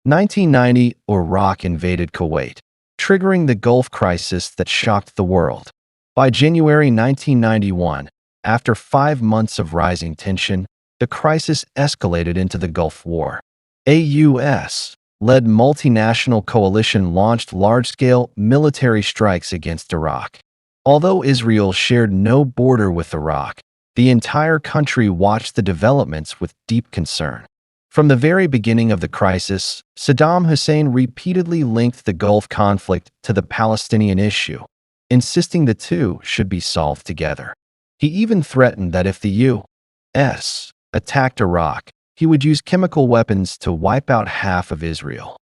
1990, Iraq invaded Kuwait, triggering the Gulf crisis that shocked the world. By January 1991, after 5 months of rising tension, the crisis escalated into the Gulf War. A U.S.-led multinational coalition launched large-scale military strikes against Iraq. Although Israel shared no border with Iraq, the entire country watched the developments with deep concern. From the very beginning of the crisis, Saddam Hussein repeatedly linked the Gulf conflict to the Palestinian issue, insisting the two should be solved together. He even threatened that if the U.S. attacked Iraq, he would use chemical weapons to wipe out half of Israel.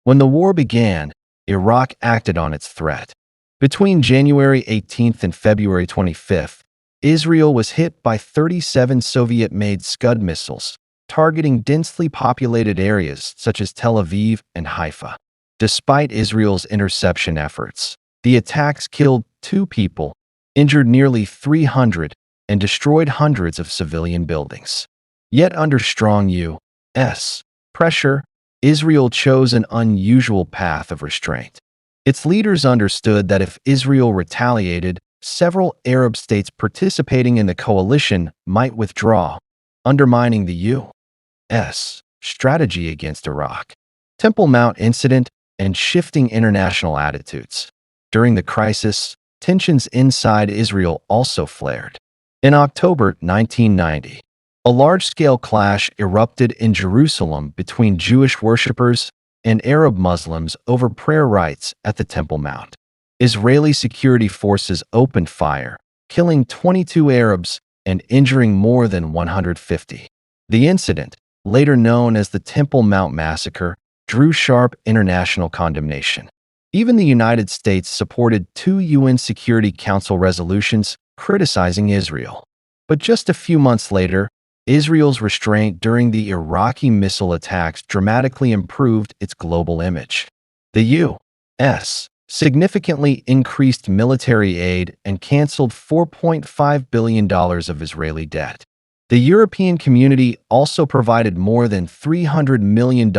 When the war began, Iraq acted on its threat. Between January 18th and February 25th, Israel was hit by 37 Soviet-made Scud missiles, targeting densely populated areas such as Tel Aviv and Haifa. Despite Israel's interception efforts, the attacks killed 2 people, injured nearly 300, and destroyed hundreds of civilian buildings. Yet under strong U.S. pressure, Israel chose an unusual path of restraint. Its leaders understood that if Israel retaliated, several Arab states participating in the coalition might withdraw, undermining the U.S. strategy against Iraq. Temple Mount incident and shifting international attitudes. During the crisis, tensions inside Israel also flared. In October 1990, a large-scale clash erupted in Jerusalem between Jewish worshippers and Arab Muslims over prayer rights at the Temple Mount. Israeli security forces opened fire, killing 22 Arabs and injuring more than 150. The incident, later known as the Temple Mount Massacre, drew sharp international condemnation. Even the United States supported 2 UN Security Council resolutions criticizing Israel. But just a few months later, Israel's restraint during the Iraqi missile attacks dramatically improved its global image. The U.S. significantly increased military aid and canceled $4.5 billion of Israeli debt. The European community also provided more than $300 million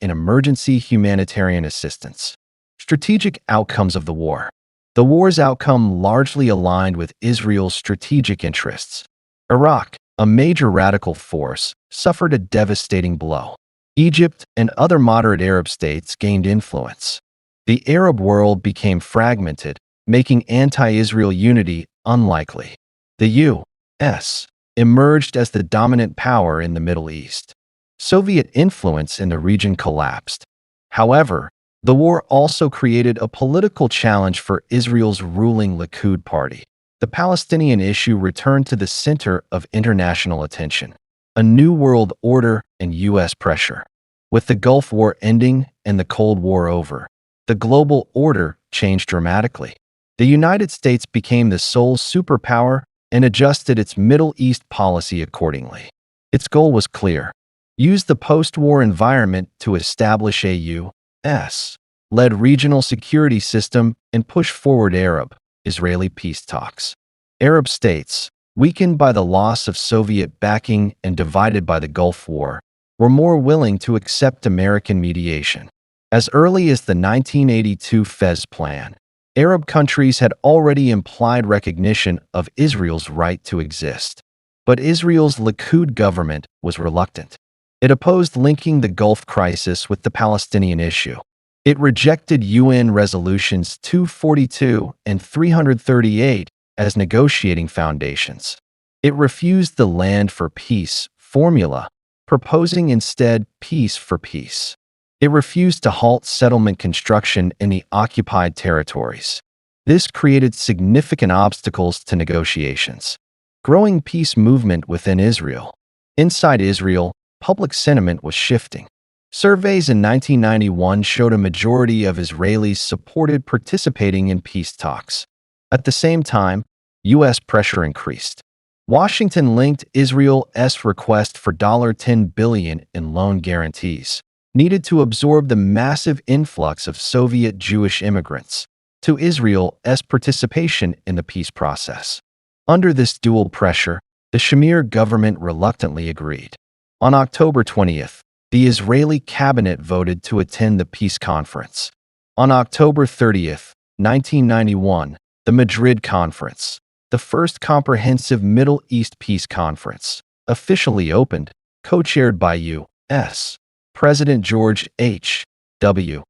in emergency humanitarian assistance. Strategic outcomes of the war. The war's outcome largely aligned with Israel's strategic interests. Iraq, a major radical force, suffered a devastating blow. Egypt and other moderate Arab states gained influence. The Arab world became fragmented, making anti-Israel unity unlikely. The U.S. emerged as the dominant power in the Middle East. Soviet influence in the region collapsed. However, the war also created a political challenge for Israel's ruling Likud party. The Palestinian issue returned to the center of international attention. A new world order and U.S. pressure. With the Gulf War ending and the Cold War over, the global order changed dramatically. The United States became the sole superpower and adjusted its Middle East policy accordingly. Its goal was clear: use the post-war environment to establish a U.S.-led regional security system and push forward Arab-Israeli peace talks. Arab states, weakened by the loss of Soviet backing and divided by the Gulf War, were more willing to accept American mediation. As early as the 1982 Fez Plan, Arab countries had already implied recognition of Israel's right to exist. But Israel's Likud government was reluctant. It opposed linking the Gulf crisis with the Palestinian issue. It rejected UN Resolutions 242 and 338 as negotiating foundations. It refused the Land for Peace formula, proposing instead peace for peace. It refused to halt settlement construction in the occupied territories. This created significant obstacles to negotiations. Growing peace movement within Israel. Inside Israel, public sentiment was shifting. Surveys in 1991 showed a majority of Israelis supported participating in peace talks. At the same time, U.S. pressure increased. Washington linked Israel's request for $10 billion in loan guarantees, needed to absorb the massive influx of Soviet Jewish immigrants, to Israel's participation in the peace process. Under this dual pressure, the Shamir government reluctantly agreed. On October 20th, The Israeli cabinet voted to attend the peace conference. On October 30th, 1991, the Madrid Conference, the first comprehensive Middle East peace conference, officially opened, co-chaired by U.S. President George H.W.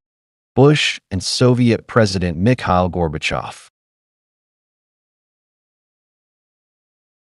Bush and Soviet President Mikhail Gorbachev.